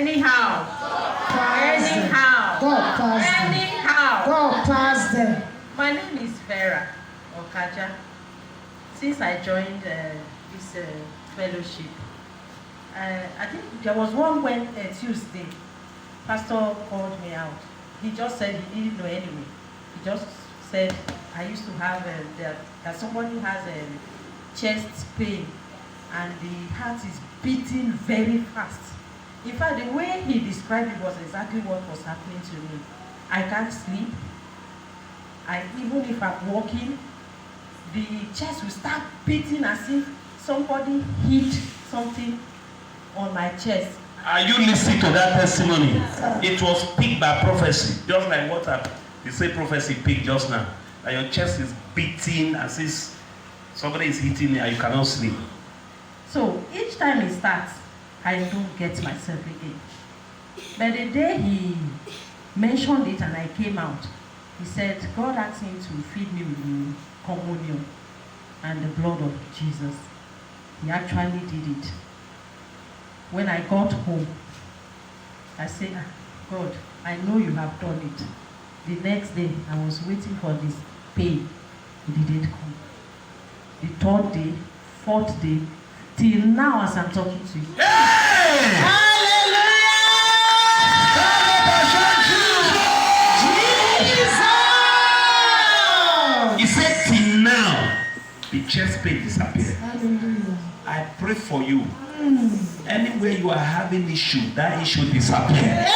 Anyhow. Anyhow. God pass them. Anyhow. God pass them. My name is Vera Okaja. Since I joined this fellowship, I think there was one Tuesday, Pastor called me out. He just said he didn't know anyway. He just said, I used to have that somebody has a chest pain and the heart is beating very fast. In fact, the way he described it was exactly what was happening to me. I can't sleep. Even if I'm walking, the chest will start beating as if somebody hit something on my chest. Are you listening to that testimony? It was picked by prophecy, just like what they say prophecy picked just now. That your chest is beating as if somebody is hitting you and you cannot sleep. So each time it starts, I don't get myself again. But the day he mentioned it and I came out, he said God asked him to feed me with the communion and the blood of Jesus. He actually did it. When I got home, I said, God, I know you have done it. The next day, I was waiting for this pain. It didn't come. The third day, fourth day, till now as I'm talking to you. Hey! Hallelujah! Jesus! He said, till now, the chest pain disappeared. Hallelujah. I pray for you. Anywhere you are having issue, that issue disappear. Amen.